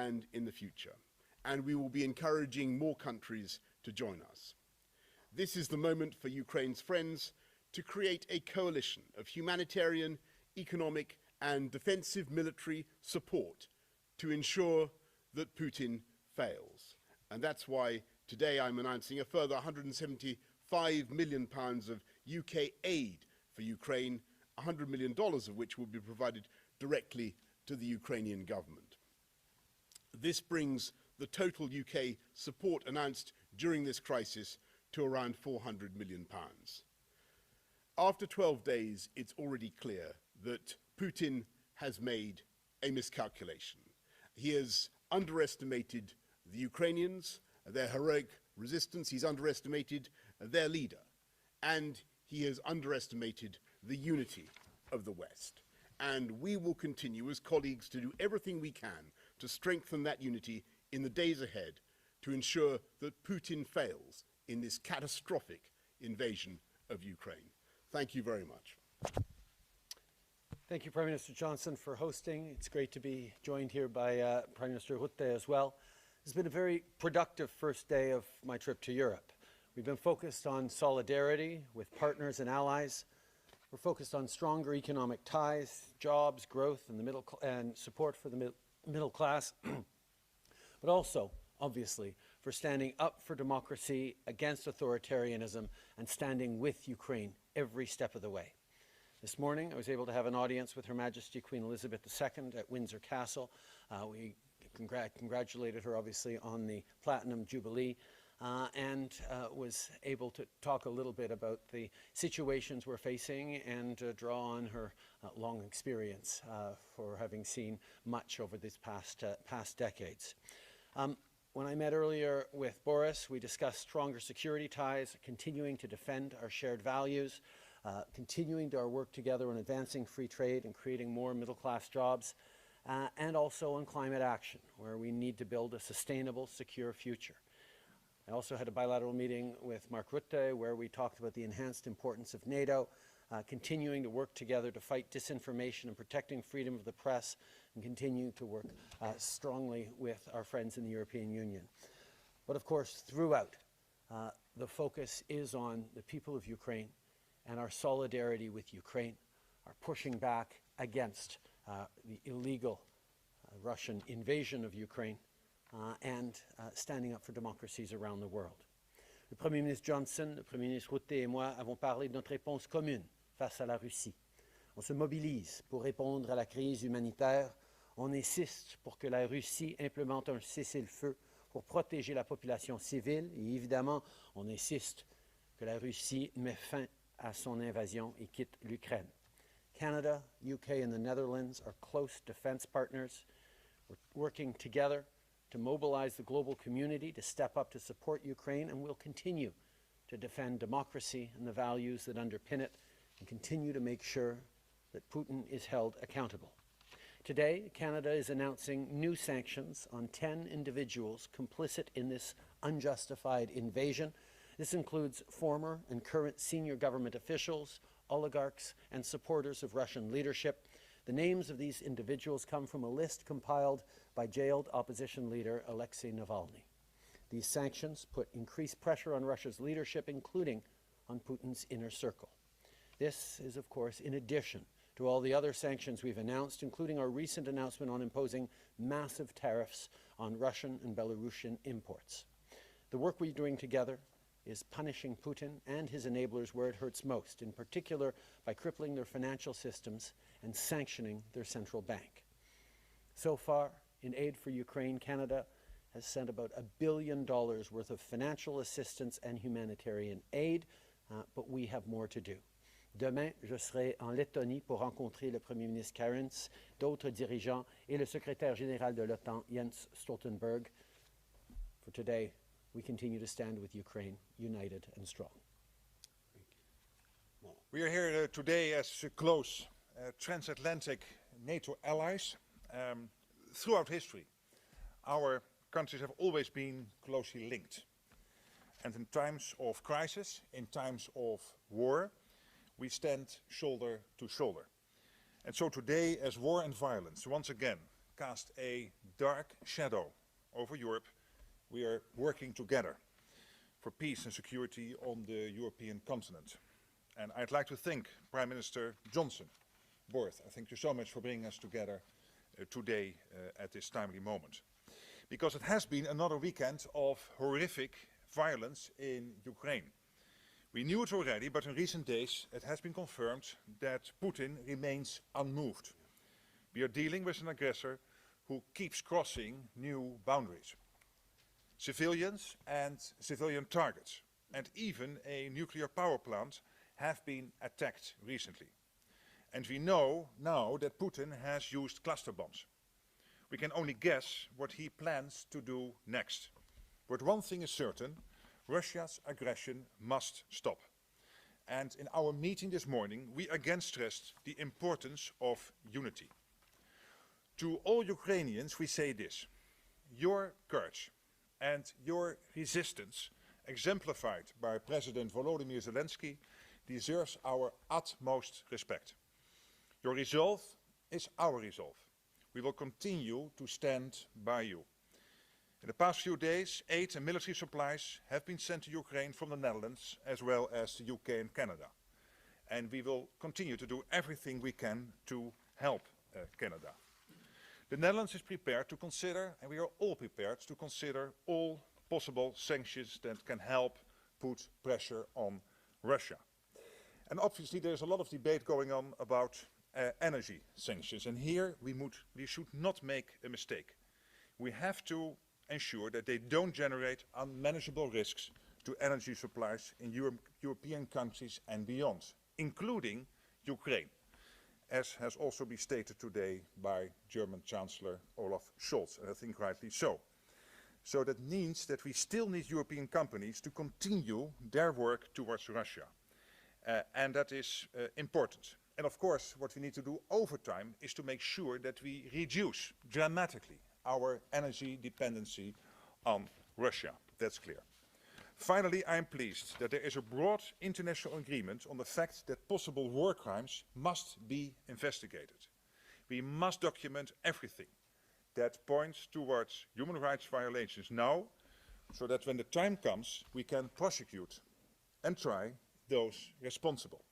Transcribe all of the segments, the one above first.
and in the future. And we will be encouraging more countries to join us. This is the moment for Ukraine's friends to create a coalition of humanitarian, economic, and defensive military support to ensure that Putin fails. And that's why today I'm announcing a further £175 million of UK aid for Ukraine, $100 million of which will be provided directly to the Ukrainian government. This brings the total UK support announced during this crisis to around £400 million. After 12 days, it's already clear that Putin has made a miscalculation. He has underestimated the Ukrainians, their heroic resistance. He's underestimated their leader. And he has underestimated the unity of the West. And we will continue as colleagues to do everything we can to strengthen that unity in the days ahead to ensure that Putin fails in this catastrophic invasion of Ukraine. Thank you very much. Thank you, Prime Minister Johnson, for hosting. It's great to be joined here by Prime Minister Rutte as well. It's been a very productive first day of my trip to Europe. We've been focused on solidarity with partners and allies. We're focused on stronger economic ties, jobs, growth, and support for the middle class, but also, obviously, for standing up for democracy against authoritarianism and standing with Ukraine every step of the way. This morning, I was able to have an audience with Her Majesty Queen Elizabeth II at Windsor Castle. We congratulated her, obviously, on the Platinum Jubilee and was able to talk a little bit about the situations we're facing and draw on her long experience for having seen much over these past decades. When I met earlier with Boris, we discussed stronger security ties, continuing to defend our shared values, continuing our work together on advancing free trade and creating more middle-class jobs, and also on climate action, where we need to build a sustainable, secure future. I also had a bilateral meeting with Mark Rutte, where we talked about the enhanced importance of NATO, continuing to work together to fight disinformation and protecting freedom of the press, and continuing to work strongly with our friends in the European Union. But of course, throughout, the focus is on the people of Ukraine and our solidarity with Ukraine, our pushing back against the illegal Russian invasion of Ukraine, and standing up for democracies around the world. Le Premier ministre Johnson, le Premier ministre Rutte et moi avons parlé de notre réponse commune face à la Russie. On se mobilise pour répondre à la crise humanitaire. On insiste pour que la Russie implémente un cessez-le-feu pour protéger la population civile. Et évidemment, on insiste que la Russie met fin à son invasion et quitte l'Ukraine. Canada, UK, and the Netherlands are close defense partners. We're working together to mobilize the global community to step up to support Ukraine, and we'll continue to defend democracy and the values that underpin it, and continue to make sure that Putin is held accountable. Today, Canada is announcing new sanctions on 10 individuals complicit in this unjustified invasion. This includes former and current senior government officials, oligarchs, and supporters of Russian leadership. The names of these individuals come from a list compiled by jailed opposition leader Alexei Navalny. These sanctions put increased pressure on Russia's leadership, including on Putin's inner circle. This is, of course, in addition to all the other sanctions we've announced, including our recent announcement on imposing massive tariffs on Russian and Belarusian imports. The work we're doing together is punishing Putin and his enablers where it hurts most, in particular by crippling their financial systems and sanctioning their central bank. So far, in aid for Ukraine, Canada has sent about $1 billion worth of financial assistance and humanitarian aid, but we have more to do. Demain, je serai en Lettonie pour rencontrer le Premier ministre Karins, d'autres dirigeants et le secrétaire général de l'OTAN, Jens Stoltenberg. For today, we continue to stand with Ukraine, united and strong. We are here today as close transatlantic NATO allies. Throughout history, our countries have always been closely linked. And in times of crisis, in times of war, we stand shoulder to shoulder. And so today, as war and violence once again cast a dark shadow over Europe, we are working together for peace and security on the European continent. And I'd like to thank Prime Minister Johnson. Boris, I thank you so much for bringing us together today at this timely moment. Because it has been another weekend of horrific violence in Ukraine. We knew it already, but in recent days it has been confirmed that Putin remains unmoved. We are dealing with an aggressor who keeps crossing new boundaries. Civilians and civilian targets, and even a nuclear power plant, have been attacked recently. And we know now that Putin has used cluster bombs. We can only guess what he plans to do next. But one thing is certain, Russia's aggression must stop. And in our meeting this morning, we again stressed the importance of unity. To all Ukrainians, we say this: your courage and your resistance, exemplified by President Volodymyr Zelensky, deserves our utmost respect. Your resolve is our resolve. We will continue to stand by you. In the past few days, aid and military supplies have been sent to Ukraine from the Netherlands, as well as the UK and Canada. And we will continue to do everything we can to help Canada. The Netherlands is prepared to consider, and we are all prepared to consider, all possible sanctions that can help put pressure on Russia. And obviously there is a lot of debate going on about energy sanctions, and here we should not make a mistake. We have to ensure that they don't generate unmanageable risks to energy supplies in European countries and beyond, including Ukraine, as has also been stated today by German Chancellor Olaf Scholz, and I think rightly so. So that means that we still need European companies to continue their work towards Russia. And that is important. And of course, what we need to do over time is to make sure that we reduce dramatically our energy dependency on Russia. That's clear. Finally, I am pleased that there is a broad international agreement on the fact that possible war crimes must be investigated. We must document everything that points towards human rights violations now, so that when the time comes, we can prosecute and try those responsible.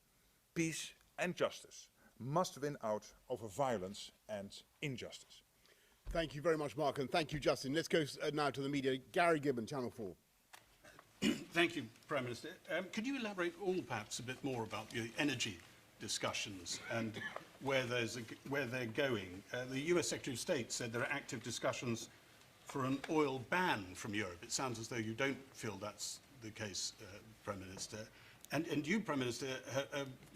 Peace and justice must win out over violence and injustice. Thank you very much, Mark, and thank you, Justin. Let's go now to the media. Gary Gibbon, Channel 4. Thank you, Prime Minister. Could you elaborate perhaps a bit more about the energy discussions and where they're going? The US Secretary of State said there are active discussions for an oil ban from Europe. It sounds as though you don't feel that's the case, Prime Minister. And you, Prime Minister,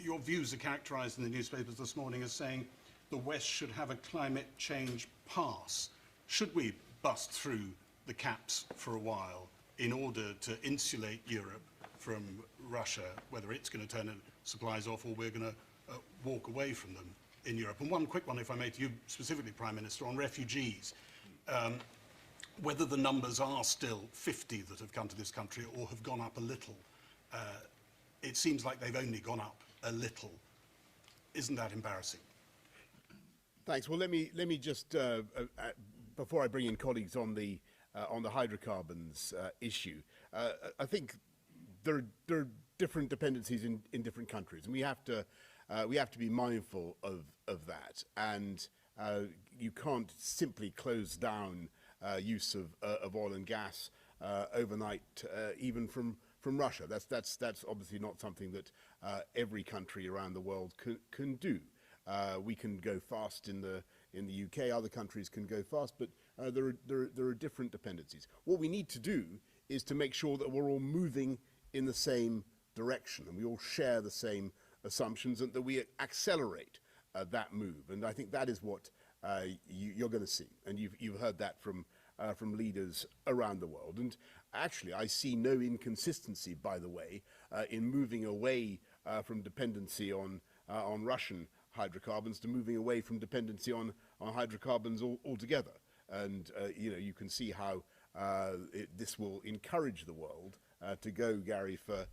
your views are characterised in the newspapers this morning as saying the West should have a climate change pass. Should we bust through the caps for a while in order to insulate Europe from Russia, whether it's going to turn supplies off or we're going to walk away from them in Europe? And one quick one, if I may, to you specifically, Prime Minister, on refugees. Whether the numbers are still 50 that have come to this country or have gone up a little. It seems like they've only gone up a little. Isn't that embarrassing? Thanks. Well, let me just before I bring in colleagues on the hydrocarbons issue, I think there are different dependencies in different countries, and we have to be mindful of that. And you can't simply close down use of oil and gas overnight, even from Russia. That's obviously not something that every country around the world can do. We can go fast in the UK. Other countries can go fast, but there are different dependencies. What we need to do is to make sure that we're all moving in the same direction and we all share the same assumptions, and that we accelerate that move. And I think that is what you're going to see, and you've heard that from leaders around the world. And actually, I see no inconsistency, by the way, in moving away from dependency on Russian hydrocarbons to moving away from dependency on hydrocarbons altogether. And you can see how this will encourage the world to go, Gary, for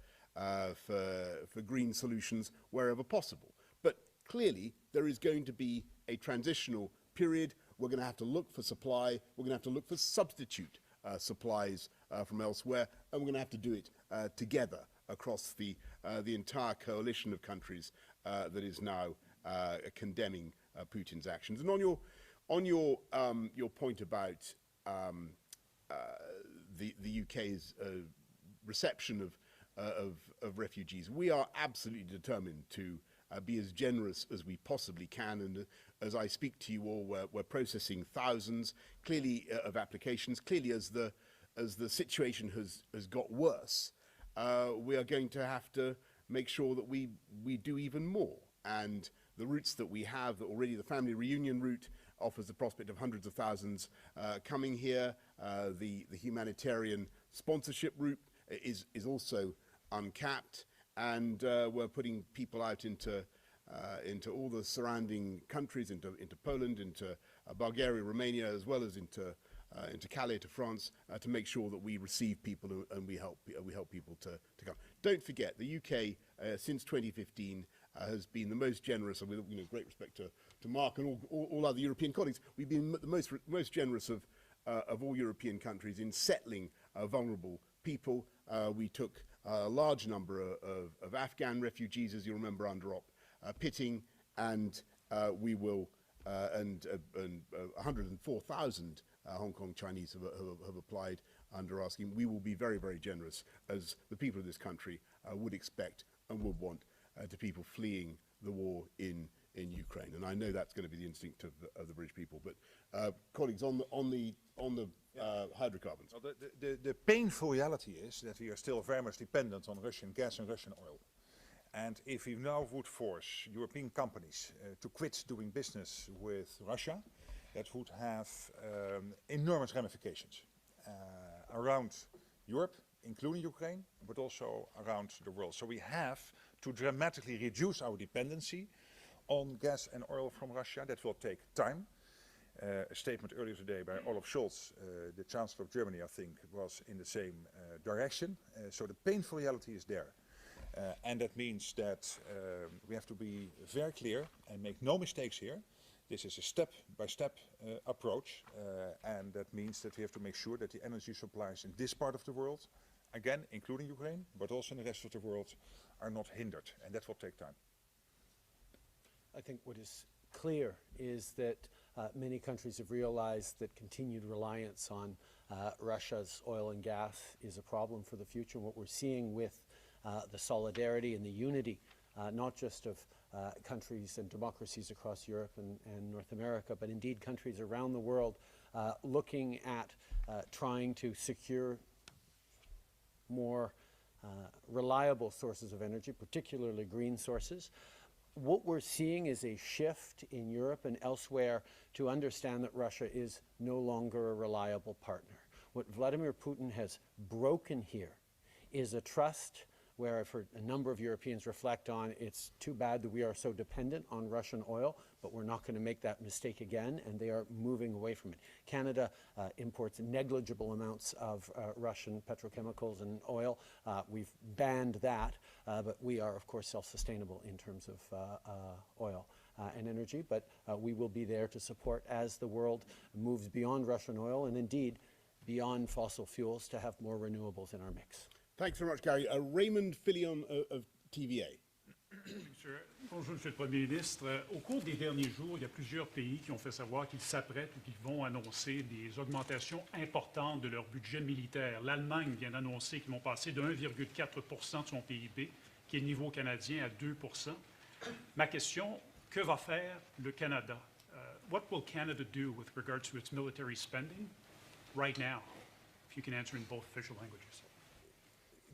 green solutions wherever possible. But clearly, there is going to be a transitional period we're going to have to look for supply, we're going to have to look for substitute supplies from elsewhere, and we're going to have to do it together across the entire coalition of countries that is now condemning Putin's actions. And on your point about the UK's reception of refugees, we are absolutely determined to be as generous as we possibly can. And as I speak to you all, we're processing thousands, clearly, of applications. Clearly, as the situation has got worse, we are going to have to make sure that we do even more. And the routes that we have, that already the family reunion route offers the prospect of hundreds of thousands coming here. The humanitarian sponsorship route is also uncapped, and we're putting people out into all the surrounding countries, into Poland, into Bulgaria, Romania, as well as into Calais, to France, to make sure that we receive people and we help people to come. Don't forget, the UK since 2015 has been the most generous, and with great respect to Mark and all other European colleagues, we've been the most generous of all European countries in settling vulnerable people. We took a large number of Afghan refugees, as you remember, under Pitting, and we will, and 104,000 Hong Kong Chinese have applied under our scheme. We will be very, very generous, as the people of this country would expect and would want, to people fleeing the war in Ukraine. And I know that's going to be the instinct of the British people. But colleagues, on the hydrocarbons. Well, the painful reality is that we are still very much dependent on Russian gas and Russian oil. And if we now would force European companies to quit doing business with Russia, that would have enormous ramifications around Europe, including Ukraine, but also around the world. So we have to dramatically reduce our dependency on gas and oil from Russia. That will take time. A statement earlier today by Olaf Scholz, the Chancellor of Germany, I think, was in the same direction. So the painful reality is there. And that means that we have to be very clear and make no mistakes here. This is a step-by-step approach, and that means that we have to make sure that the energy supplies in this part of the world, again, including Ukraine, but also in the rest of the world, are not hindered, and that will take time. I think what is clear is that many countries have realized that continued reliance on Russia's oil and gas is a problem for the future. And what we're seeing with the solidarity and the unity, not just of countries and democracies across Europe and North America, but indeed countries around the world looking at trying to secure more reliable sources of energy, particularly green sources. What we're seeing is a shift in Europe and elsewhere to understand that Russia is no longer a reliable partner. What Vladimir Putin has broken here is a trust where I've heard a number of Europeans reflect on, it's too bad that we are so dependent on Russian oil, but we're not going to make that mistake again, and they are moving away from it. Canada imports negligible amounts of Russian petrochemicals and oil. We've banned that, but we are, of course, self-sustainable in terms of oil and energy, but we will be there to support as the world moves beyond Russian oil and indeed beyond fossil fuels to have more renewables in our mix. Thanks very much, Gary. Raymond Fillion of TVA. Bonjour, Monsieur le Premier ministre. Au cours des derniers jours, il y a plusieurs pays qui ont fait savoir qu'ils s'apprêtent ou qu'ils vont annoncer des augmentations importantes de leur budget militaire. L'Allemagne vient d'annoncer qu'ils vont passer de 1,4% de son PIB, qui est le niveau canadien, à 2%. Ma question, que va faire le Canada? What will Canada do with regard to its military spending right now? If you can answer in both official languages.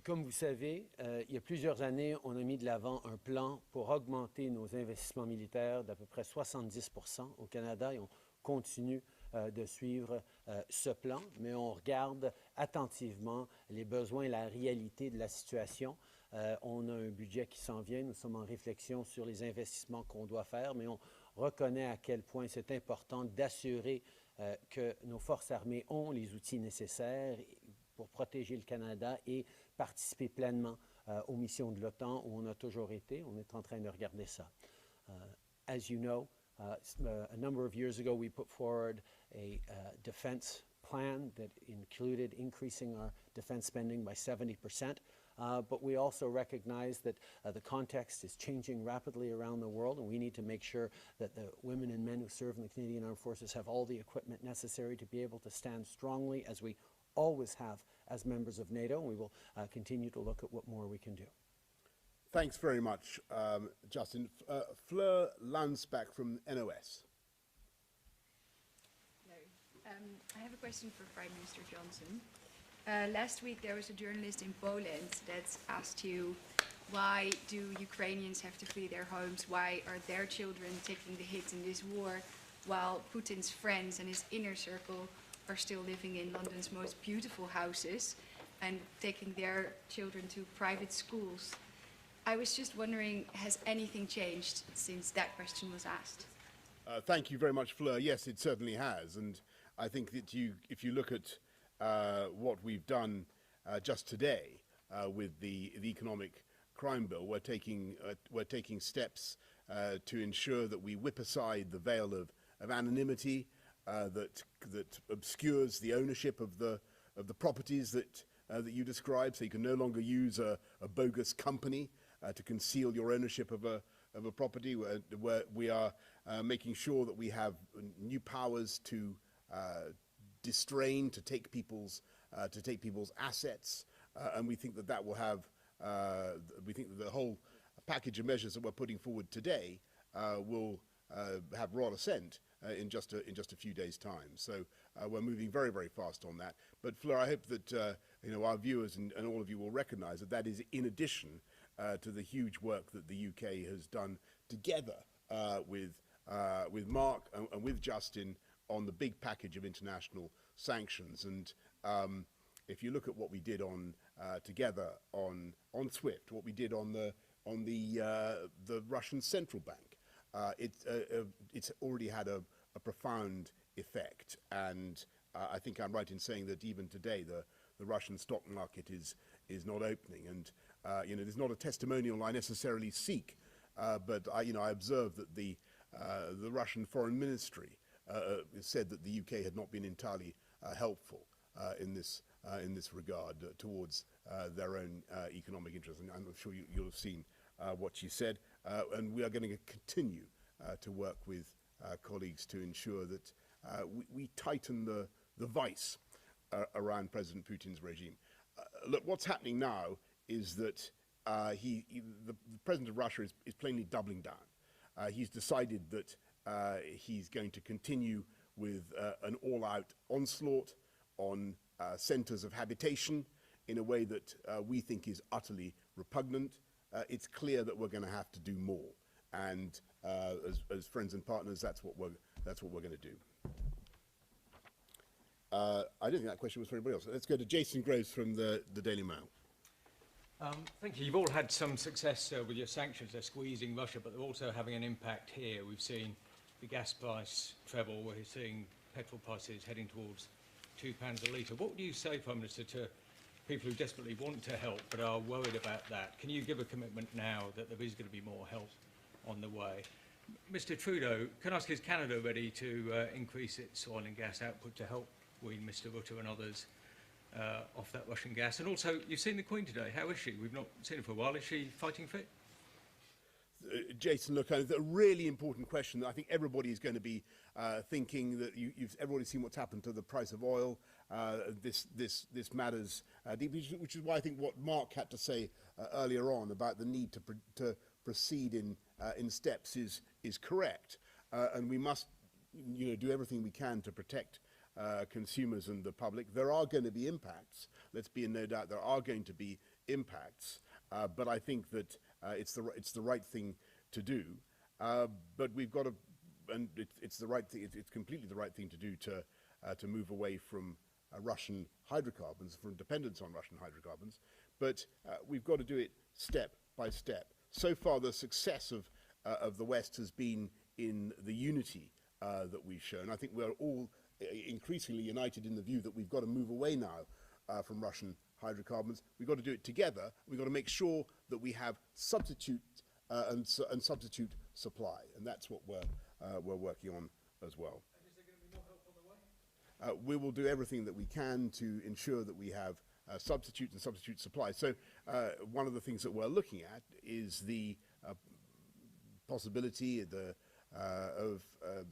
Comme vous savez, il y a plusieurs années, on a mis de l'avant un plan pour augmenter nos investissements militaires d'à peu près 70% au Canada et on continue de suivre ce plan, mais on regarde attentivement les besoins et la réalité de la situation. On a un budget qui s'en vient, nous sommes en réflexion sur les investissements qu'on doit faire, mais on reconnaît à quel point c'est important d'assurer que nos forces armées ont les outils nécessaires pour protéger le Canada et participer pleinement aux missions de l'OTAN où on a toujours été. On est en train de regarder ça. As you know, A number of years ago, we put forward a defense plan that included increasing our defense spending by 70%. But we also recognize that the context is changing rapidly around the world, and we need to make sure that the women and men who serve in the Canadian Armed Forces have all the equipment necessary to be able to stand strongly, as we always have as members of NATO, and we will continue to look at what more we can do. Thanks very much, Justin. Fleur Lansbach from NOS. Hello. I have a question for Prime Minister Johnson. Last week there was a journalist in Poland that asked you, why do Ukrainians have to flee their homes? Why are their children taking the hit in this war, while Putin's friends and his inner circle are still living in London's most beautiful houses and taking their children to private schools? I was just wondering, has anything changed since that question was asked? Thank you very much, Fleur. Yes, it certainly has. And I think that if you look at what we've done just today with the economic crime bill, we're taking steps to ensure that we whip aside the veil of anonymity that obscures the ownership of the properties that you described. So you can no longer use a bogus company to conceal your ownership of a property. Where we are making sure that we have new powers to distrain, to take people's assets, and we think that will have. We think that the whole package of measures that we're putting forward today will have broad assent in just a few days' time. So we're moving very, very fast on that. But Fleur, I hope that our viewers and all of you will recognise that is in addition to the huge work that the UK has done together with Mark and with Justin on the big package of international sanctions. And if you look at what we did on together on SWIFT, what we did on the Russian central bank, it's already had a profound effect. And I think I'm right in saying that even today the Russian stock market is not opening. And there's not a testimonial I necessarily seek, but I observe that the Russian Foreign Ministry said that the UK had not been entirely helpful in this regard towards their own economic interests. And I'm sure you'll have seen what she said. And we are going to continue to work with colleagues to ensure that we tighten the vice around President Putin's regime. Look, what's happening now is that the President of Russia is plainly doubling down. He's decided that he's going to continue with an all-out onslaught on centres of habitation in a way that we think is utterly repugnant. It's clear that we're going to have to do more, and as friends and partners, that's what we're going to do. I don't think that question was for anybody else. Let's go to Jason Groves from the Daily Mail. Thank you. You've all had some success with your sanctions. They're squeezing Russia, but they're also having an impact here. We've seen the gas price treble. We're seeing petrol prices heading towards £2 a litre. What would you say, Prime Minister, to people who desperately want to help but are worried about that? Can you give a commitment now that there is going to be more help on the way? Mr Trudeau, can I ask, is Canada ready to increase its oil and gas output to help wean Mr Rutte and others off that Russian gas? And also, you've seen the Queen today. How is she? We've not seen her for a while. Is she fighting fit? Jason, look, a really important question that I think everybody is going to be thinking. That everybody's seen what's happened to the price of oil. This matters deeply, which is why I think what Mark had to say earlier on about the need to proceed in steps is correct, and we must do everything we can to protect consumers and the public. There are going to be impacts. Let's be in no doubt there are going to be impacts, but I think that it's the right thing to do. But we've got to, and it's the right thing. It's completely the right thing to do to move away from Russian hydrocarbons, from dependence on Russian hydrocarbons. But we've got to do it step by step. So far, the success of the West has been in the unity that we've shown. I think we're all increasingly united in the view that we've got to move away now from Russian hydrocarbons. We've got to do it together. We've got to make sure that we have substitute and substitute supply, and that's what we're working on as well. And is there going to be more help on the way? We will do everything that we can to ensure that we have substitutes and substitute supply. So one of the things that we're looking at is the possibility of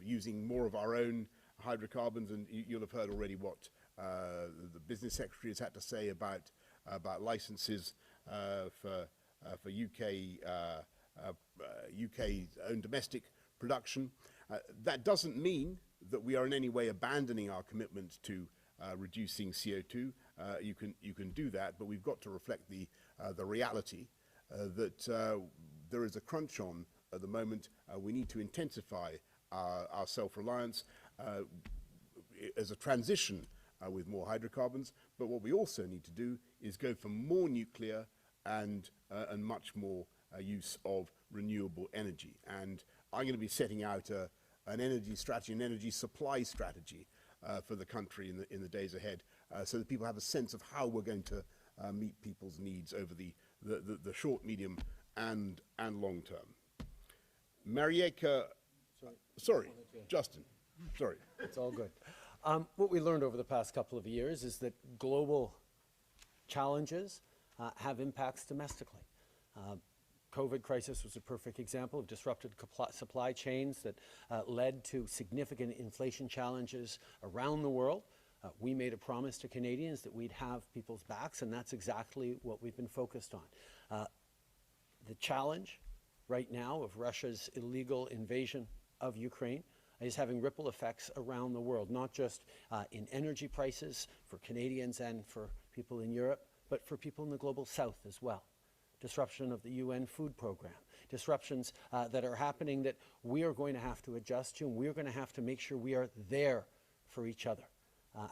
using more of our own hydrocarbons, and you'll have heard already what the business secretary has had to say about licenses for UK's own domestic production. That doesn't mean that we are in any way abandoning our commitment to reducing CO2. You can do that, but we've got to reflect the reality that there is a crunch on at the moment. We need to intensify our self-reliance as a transition with more hydrocarbons, but what we also need to do is go for more nuclear and much more use of renewable energy. And I'm going to be setting out an energy strategy, an energy supply strategy for the country in the days ahead, so that people have a sense of how we're going to meet people's needs over the short, medium, and long term. Marieka, sorry, Justin, sorry. It's all good. What we learned over the past couple of years is that global challenges have impacts domestically. COVID crisis was a perfect example of disrupted supply chains that led to significant inflation challenges around the world. We made a promise to Canadians that we'd have people's backs, and that's exactly what we've been focused on. The challenge right now of Russia's illegal invasion of Ukraine is having ripple effects around the world, not just in energy prices for Canadians and for people in Europe, but for people in the global south as well. Disruption of the UN food program, disruptions that are happening that we are going to have to adjust to, and we're going to have to make sure we are there for each other.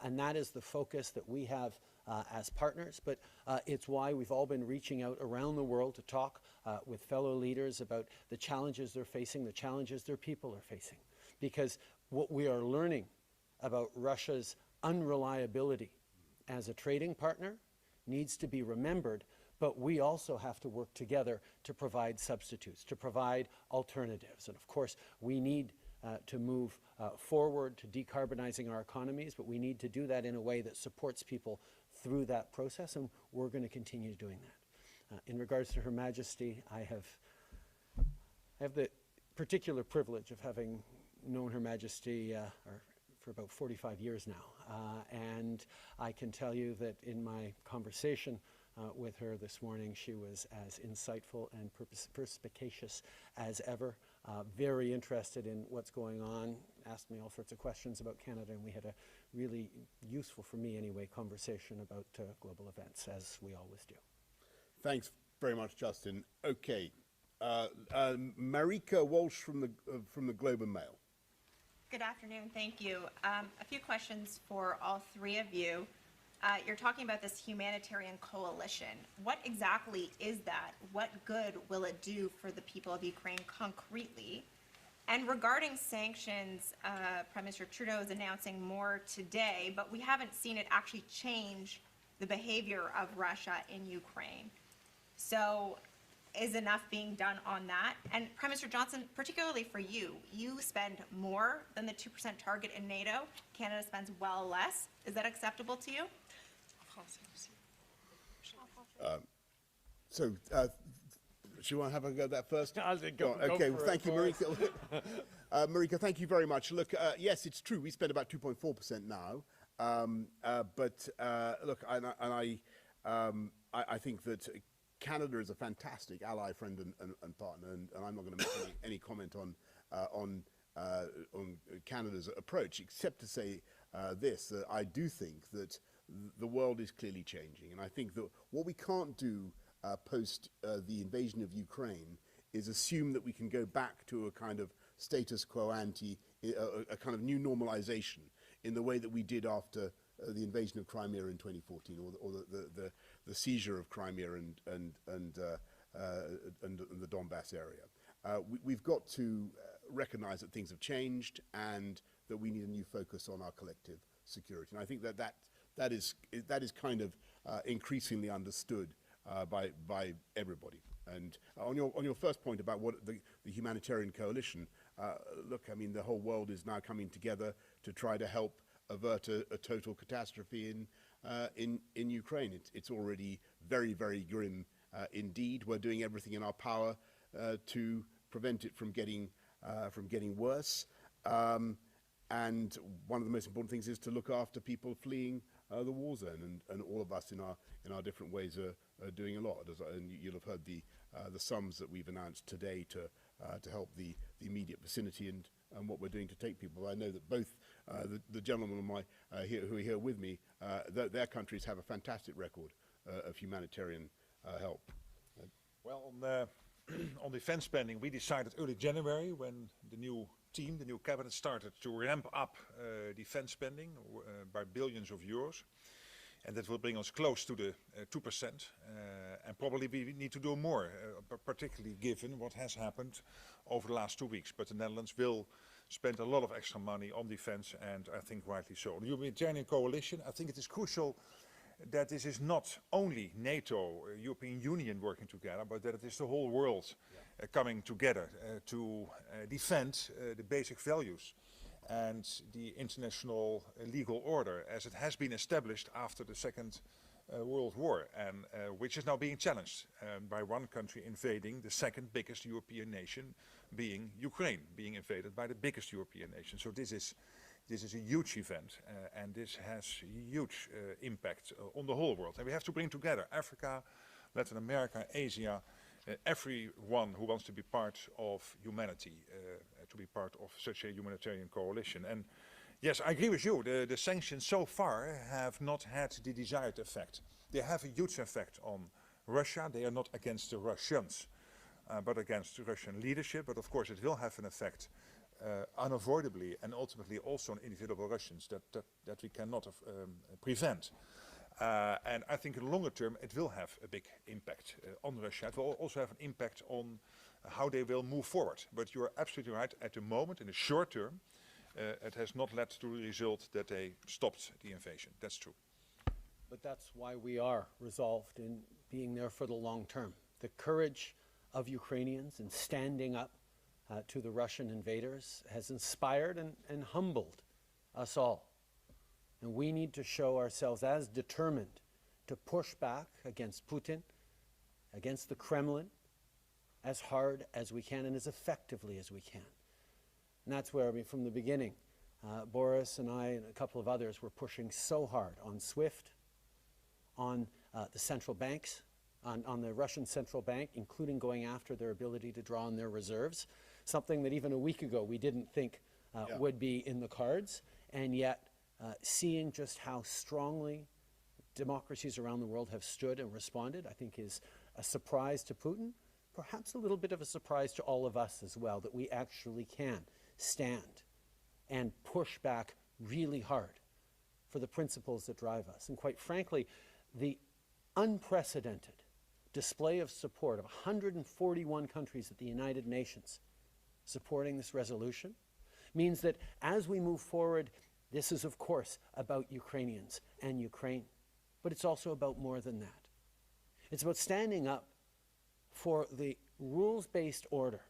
And that is the focus that we have as partners, but it's why we've all been reaching out around the world to talk with fellow leaders about the challenges they're facing, the challenges their people are facing. Because what we are learning about Russia's unreliability as a trading partner needs to be remembered, but we also have to work together to provide substitutes, to provide alternatives. And of course, we need to move forward to decarbonizing our economies, but we need to do that in a way that supports people through that process, and we're going to continue doing that. In regards to Her Majesty, I have the particular privilege of having known Her Majesty for about 45 years now, and I can tell you that in my conversation with her this morning, she was as insightful and perspicacious as ever, very interested in what's going on, asked me all sorts of questions about Canada, and we had a really useful, for me anyway, conversation about global events, as we always do. Thanks very much, Justin. Okay, Marieka Walsh from the Globe and Mail. Good afternoon, thank you. A few questions for all three of you. You're talking about this humanitarian coalition. What exactly is that? What good will it do for the people of Ukraine concretely? And regarding sanctions, Prime Minister Trudeau is announcing more today, but we haven't seen it actually change the behavior of Russia in Ukraine. So is enough being done on that? And Prime Minister Johnson, particularly for you, you spend more than the 2% target in NATO. Canada spends well less. Is that acceptable to you? So, do you want to have a go at that first? Go okay, well, thank you, Marieka. Marieka, thank you very much. Look, yes, it's true. We spend about 2.4% now. But look, I think that Canada is a fantastic ally, friend, and partner, and I'm not going to make any comment on Canada's approach, except to say this: that I do think that the world is clearly changing, and I think that what we can't do post the invasion of Ukraine is assume that we can go back to a kind of status quo ante, a kind of new normalization in the way that we did after the invasion of Crimea in 2014, or the seizure of Crimea and the Donbass area. We've got to recognize that things have changed and that we need a new focus on our collective security. And I think that is kind of increasingly understood by everybody. And on your first point about what the humanitarian coalition, look, I mean, the whole world is now coming together to try to help avert a total catastrophe in Ukraine. It's already very, very grim indeed. We're doing everything in our power to prevent it from getting worse. And one of the most important things is to look after people fleeing the war zone, and all of us in our different ways are doing a lot. And you'll have heard the sums that we've announced today to help the immediate vicinity and what we're doing to take people. I know that both the gentlemen who are here with me, their countries have a fantastic record of humanitarian help. Well, on defense spending, we decided early January, when the new cabinet started to ramp up defense spending by billions of euros. And that will bring us close to the 2%. And probably we need to do more, particularly given what has happened over the last 2 weeks. But the Netherlands will spend a lot of extra money on defense, and I think rightly so. The humanitarian coalition, I think it is crucial that this is not only NATO, European Union working together, but that it is the whole world coming together to defend the basic values and the international legal order as it has been established after the Second World War, and which is now being challenged by one country invading the second biggest European nation, being Ukraine, being invaded by the biggest European nation. So this is a huge event, and this has huge impact on the whole world. And we have to bring together Africa, Latin America, Asia, everyone who wants to be part of humanity, to be part of such a humanitarian coalition. And yes, I agree with you, the sanctions so far have not had the desired effect. They have a huge effect on Russia. They are not against the Russians, but against the Russian leadership. But of course it will have an effect unavoidably, and ultimately also on individual Russians that we cannot prevent. And I think in the longer term it will have a big impact on Russia. It will also have an impact on how they will move forward. But you are absolutely right, at the moment, in the short term, it has not led to the result that they stopped the invasion. That's true. But that's why we are resolved in being there for the long term. The courage of Ukrainians in standing up to the Russian invaders has inspired and humbled us all. And we need to show ourselves as determined to push back against Putin, against the Kremlin, as hard as we can and as effectively as we can. And that's where, I mean, from the beginning, Boris and I and a couple of others were pushing so hard on SWIFT, on the central banks, on the Russian central bank, including going after their ability to draw on their reserves, something that even a week ago we didn't think would be in the cards. And yet, seeing just how strongly democracies around the world have stood and responded, I think is a surprise to Putin, perhaps a little bit of a surprise to all of us as well, that we actually can stand and push back really hard for the principles that drive us. And quite frankly, the unprecedented display of support of 141 countries at the United Nations supporting this resolution means that as we move forward, this is, of course, about Ukrainians and Ukraine, but it's also about more than that. It's about standing up for the rules-based order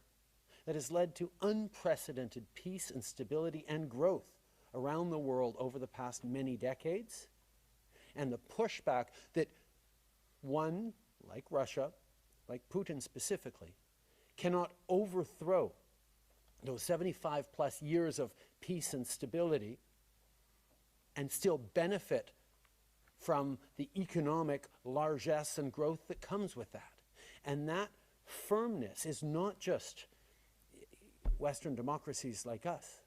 that has led to unprecedented peace and stability and growth around the world over the past many decades, and the pushback that one, like Russia, like Putin specifically, cannot overthrow those 75 plus years of peace and stability and still benefit from the economic largesse and growth that comes with that. And that firmness is not just Western democracies like us.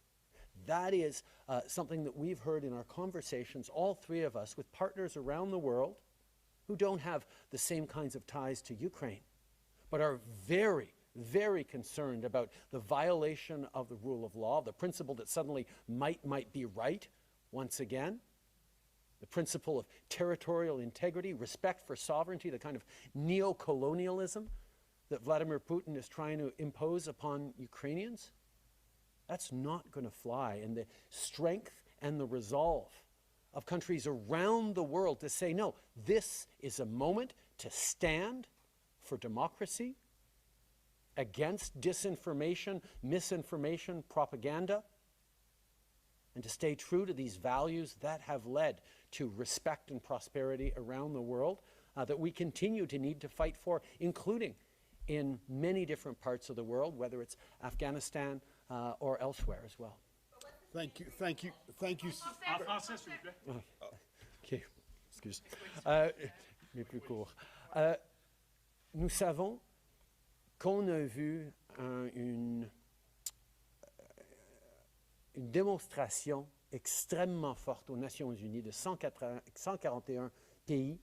That is something that we've heard in our conversations, all three of us, with partners around the world who don't have the same kinds of ties to Ukraine, but are very, very concerned about the violation of the rule of law, the principle that suddenly might be right once again, the principle of territorial integrity, respect for sovereignty, the kind of neo-colonialism that Vladimir Putin is trying to impose upon Ukrainians. That's not going to fly. And the strength and the resolve of countries around the world to say, no, this is a moment to stand for democracy, against disinformation, misinformation, propaganda, and to stay true to these values that have led to respect and prosperity around the world that we continue to need to fight for, including in many different parts of the world, whether it's Afghanistan or elsewhere as well. Thank you, thank you, thank you. En français, s'il vous plaît. OK, excuse. Mais plus court. Nous savons qu'on a vu une démonstration extrêmement forte aux Nations Unies de 141 pays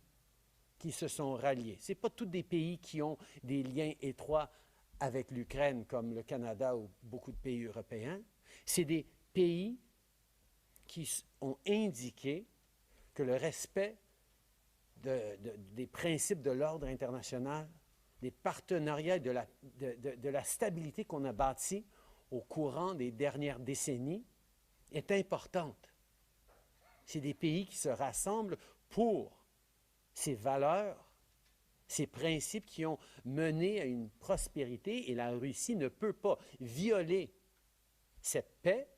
qui se sont ralliés. Ce n'est pas tous des pays qui ont des liens étroits avec l'Ukraine, comme le Canada ou beaucoup de pays européens. C'est des pays qui ont indiqué que le respect des principes de l'ordre international, des partenariats et de la stabilité qu'on a bâtie au courant des dernières décennies est importante. C'est des pays qui se rassemblent pour ces valeurs, ces principes qui ont mené à une prospérité, et la Russie ne peut pas violer cette paix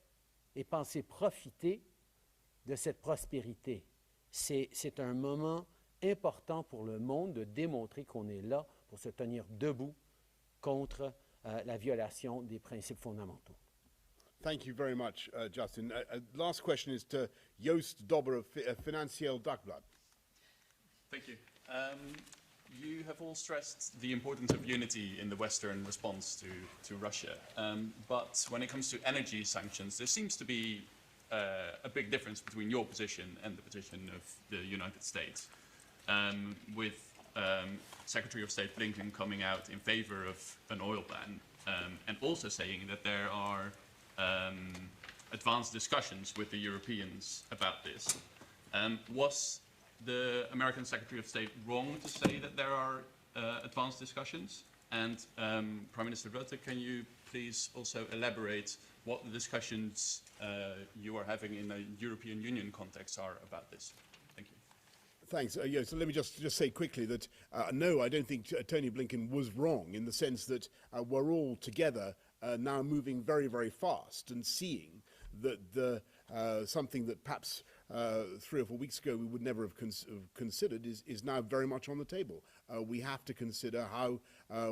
et penser profiter de cette prospérité. C'est un moment important pour le monde de démontrer qu'on est là pour se tenir debout contre la violation des principes fondamentaux. Thank you very much, Justin. Last question is to Joost Dobber of Financieel Dagblad. Thank you. You have all stressed the importance of unity in the Western response to Russia. But when it comes to energy sanctions, there seems to be a big difference between your position and the position of the United States. With Secretary of State Blinken coming out in favor of an oil ban and also saying that there are advanced discussions with the Europeans about this. Was the American Secretary of State wrong to say that there are advanced discussions? And Prime Minister Rutte, can you please also elaborate what the discussions you are having in the European Union context are about this? Thank you. Thanks. Yeah, so let me just say quickly that no, I don't think Tony Blinken was wrong in the sense that we're all together now moving very, very fast and seeing that something that perhaps 3 or 4 weeks ago we would never have considered is now very much on the table. We have to consider how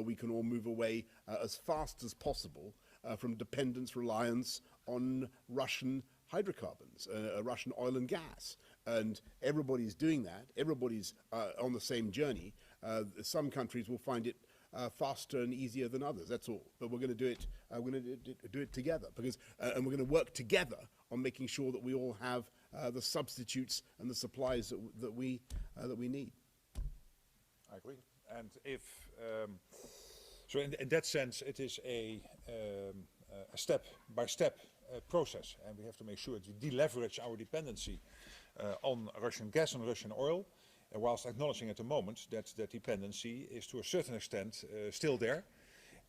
we can all move away as fast as possible from dependence, reliance on Russian hydrocarbons, Russian oil and gas. And everybody's doing that. Everybody's on the same journey. Some countries will find it faster and easier than others. That's all. But we're going to do it. We're going to do it together because, and we're going to work together on making sure that we all have the substitutes and the supplies that we need. I agree. And if so, in that sense, it is a step-by-step process, and we have to make sure that we deleverage our dependency on Russian gas and Russian oil, whilst acknowledging at the moment that that dependency is to a certain extent still there.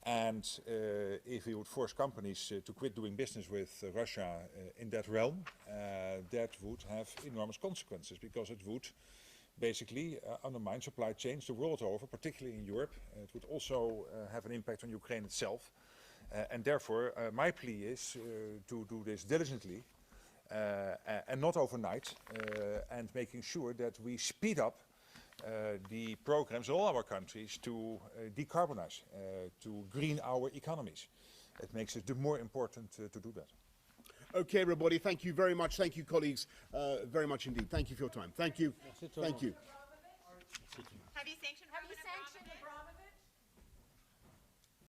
And if we would force companies to quit doing business with Russia in that realm, that would have enormous consequences, because it would basically undermine supply chains the world over, particularly in Europe. It would also have an impact on Ukraine itself. And therefore, my plea is to do this diligently and not overnight, and making sure that we speed up the programs in all our countries to decarbonize, to green our economies. It makes it more important to do that. Okay, everybody, thank you very much. Thank you, colleagues, very much indeed. Thank you for your time. Thank you. Thank you.